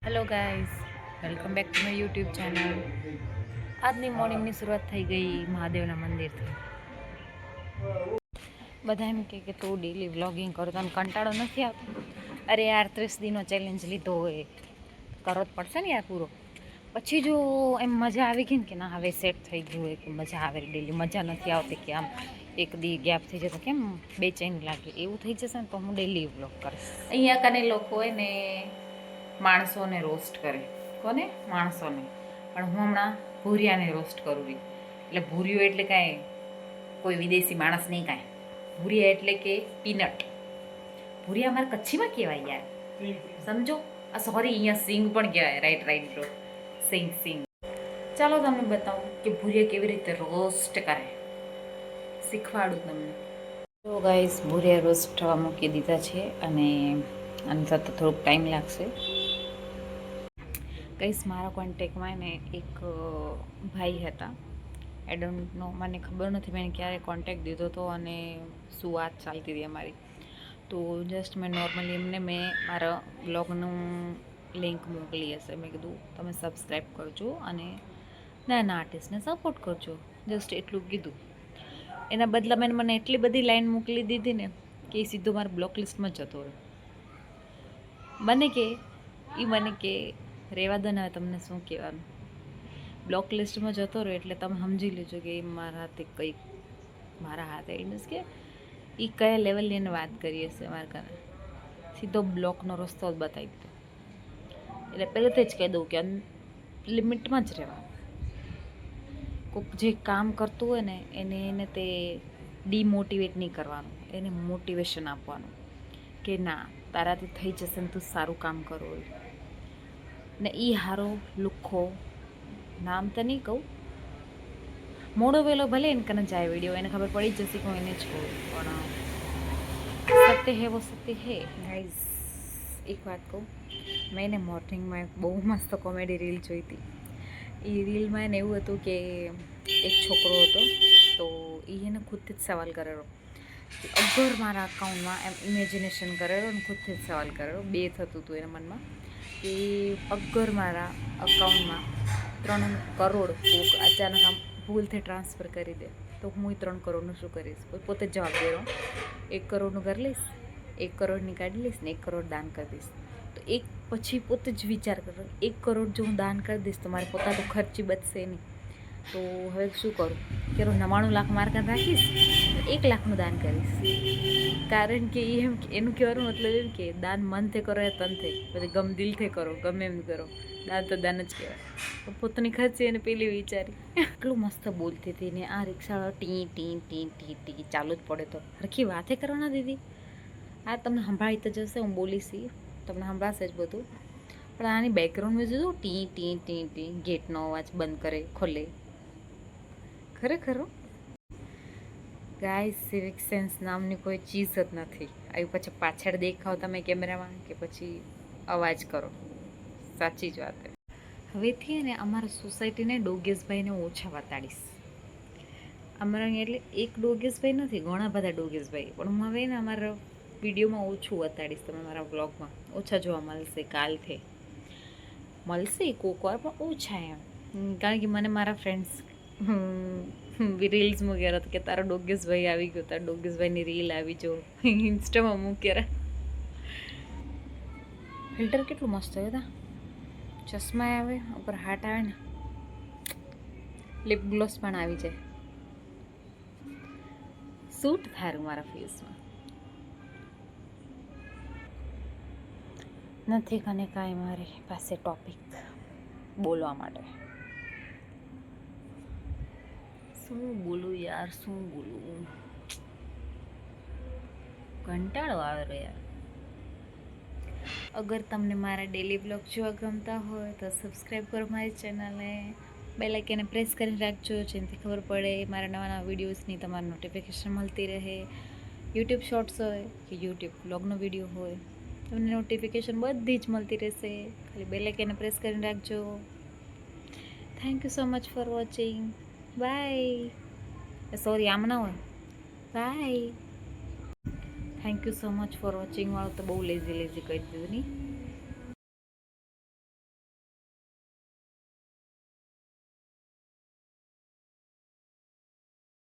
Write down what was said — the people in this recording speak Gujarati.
Hello guys, welcome back to my YouTube channel. આજની મોર્નિંગની શરૂઆત થઈ ગઈ મહાદેવના મંદિરથી. બધા એમ કે તું ડેલી વ્લોગિંગ કરો, તને કંટાળો નથી આવતો? અરે યાર, 30 દિનનો ચેલેન્જ લીધો હોય, કરવો જ પડશે ને યાર પૂરો. પછી જો એમ મજા આવી ગઈ ને કે ના હવે સેટ થઈ ગયું હોય કે મજા આવે, ડેલી મજા નથી આવતી કે આમ એક દી ગેપ થઈ જતો કેમ બેચેન લાગે, એવું થઈ જશે ને તો હું ડેલી વ્લોગ કરીશ. અહીંયા કને લોકો હોય ને માણસોને રોસ્ટ કરે. કોને? માણસોને. પણ હું હમણાં ભૂરિયાને રોસ્ટ કરું રહી. એટલે ભૂરિયો એટલે કાંઈ કોઈ વિદેશી માણસ નહીં, કાંઈ ભૂરિયા એટલે કે પીનટ. ભૂરિયા અમારે કચ્છીમાં કહેવાય યાર, સમજો. આ સોરી, અહીંયા સિંગ પણ કહેવાય. રાઈટ બ્રો, સિંગ. ચાલો તમને બતાવું કે ભૂરિયા કેવી રીતે રોસ્ટ કરે, શીખવાડું તમને. તો ગાઈસ, ભૂરિયા રોસ્ટ થવા મૂકી દીધા છે અને આની સાથે થોડોક ટાઈમ લાગશે. ગાઈસ, મારા કોન્ટેક્ટમાં ને એક ભાઈ હતા. આઈ ડોન્ટ નો, મને ખબર નથી મેં ક્યારે કોન્ટેક્ટ દીધો હતો અને શું વાત ચાલતી હતી અમારી. તો જસ્ટ મેં નોર્મલી એમને મેં મારા બ્લોગનું લિંક મોકલી હશે. મેં કીધું તમે સબસ્ક્રાઈબ કરજો અને નાના આર્ટિસ્ટને સપોર્ટ કરજો, જસ્ટ એટલું કીધું. એના બદલામાં મને એટલી બધી લાઈન મોકલી દીધી ને કે એ સીધો મારા બ્લોક લિસ્ટમાં જતો રહ્યો. મને કે રહેવા દો ને, હવે તમને શું કહેવાનું. બ્લોક લિસ્ટમાં જતો રહ્યો એટલે તમે સમજી લેજો કે મારા હાથે મીન્સ કે એ કયા લેવલની એને વાત કરી હશે. મારા કારણે સીધો બ્લોકનો રસ્તો જ બતાવી દીધો. એટલે પહેલેથી જ કહી દઉં કે લિમિટમાં જ રહેવાનું. કોઈક જે કામ કરતું હોય ને એને તે ડિમોટિવેટ નહીં કરવાનું, એને મોટિવેશન આપવાનું કે ના, તારાથી થઈ જશે ને તું સારું કામ કરો. ને એ હારો લુખ્ખો, નામ તો નહીં કહું, મોડો વહેલો ભલે એને કને જાય વિડીયો, એને ખબર પડી જ જશે કે હું એને જ કહું, પણ સત્ય હે વો સત્ય હે. ગાઈઝ, એક વાત કહું, મેં એને મોર્નિંગમાં બહુ મસ્ત કોમેડી રીલ જોઈ હતી. એ રીલમાં એને એવું હતું કે એક છોકરો હતો, તો એને ખુદથી જ સવાલ કરેલો કે અગર મારા અકાઉન્ટમાં, એમ ઇમેજિનેશન કરેલો ને ખુદથી જ સવાલ કરેલો, બે થતું હતું એના મનમાં કે અગર મારા અકાઉન્ટમાં 3 કરોડ કોક અચાનક આમ ભૂલથી ટ્રાન્સફર કરી દે તો હું 3 કરોડનું શું કરીશ? પોતે જ જવાબ દે રહો, 1 કરોડનું ઘર લઈશ, 1 કરોડની ગાડી લઈશ ને 1 કરોડ દાન કરી દઈશ. તો પછી પોતે જ વિચાર કરો, 1 કરોડ જો હું દાન કરી દઈશ તો મારે પોતાનો ખર્ચી બચશે નહીં. તો હવે શું કરું? કે 99 લાખ માર્કર રાખીશ, 1 લાખનું દાન કરીશ. કારણ કે એનું કહેવાનો મતલબ એમ કે દાન મનથી કરો યા તનથી, પછી દિલથી કરો, ગમે એમ કરો, દાન તો દાન જ કહેવાય. પોતાની ખર્ચી એને પેલી વિચારી. એટલું મસ્ત બોલતી હતી ને આ રિક્ષાવાળો ટી ચાલુ જ પડે તો હરખી વાતે કરવાના દીદી. આ તમને સંભળાઈ તો જશે, હું બોલીશ તમને સંભળાશે જ બધું, પણ આની બેકગ્રાઉન્ડ મ્યુઝિક જો ટી ગેટનો અવાજ બંધ કરે ખોલે. ખરેખર ગાઈસ, સિવિક સેન્સ નામની કોઈ ચીજ જ નથી. આવી પછી પાછળ દેખાવ તમે કેમેરામાં કે પછી અવાજ કરો. સાચી જ વાત. હવેથી ને અમારા સોસાયટીને ડોગેશભાઈને ઓછા વતાડીશ. અમારા અહીંયા એટલે એક ડોગેશભાઈ નથી, ઘણા બધા ડોગેશભાઈ, પણ હું હવે ને અમારા વિડીયોમાં ઓછું વતાડીશ. તમે મારા બ્લોગમાં ઓછા જોવા મળશે. કાલથી મળશે કોક વાર, પણ ઓછા એમ. કારણ કે મને મારા ફ્રેન્ડ્સ રીલ્સ મૂક્યા હતા કે તારો ડોગેશભાઈ આવી ગયો, તારા ડોગેશભાઈની રીલ આવી જો, ઇન્સ્ટામાં મૂક્યા. ફિલ્ટર કેટલું મસ્ત હોય હતા. ચશ્મા આવે, ઉપર હાટ આવે ને, લિપ ગ્લોસ પણ આવી જાય, સૂટ થારું મારા ફેસમાં. નથી કને કાંઈ મારી પાસે ટોપિક બોલવા માટે. શું બોલું યાર, શું બોલું? કંટાળો આવે યાર. અગર તમને મારા ડેલી બ્લોગ જોવા ગમતા હોય તો સબસ્ક્રાઈબ કરો મારી ચેનલને, બેલ આઇકનને પ્રેસ કરીને રાખજો, જેનાથી ખબર પડે મારા નવા વિડીયોઝની તમારે નોટિફિકેશન મળતી રહે. યુટ્યુબ શોર્ટ્સ હોય કે યુટ્યુબ બ્લોગનો વિડીયો હોય, તમને નોટિફિકેશન બધી જ મળતી રહેશે. ખાલી બેલ આઇકનને પ્રેસ કરીને રાખજો. Thank you so much for watching. Bye. Sorry, આમ ના હોય. Bye. Thank you so much for watching વાળું તો બહુ લેઝી કહી દીધું નહીં.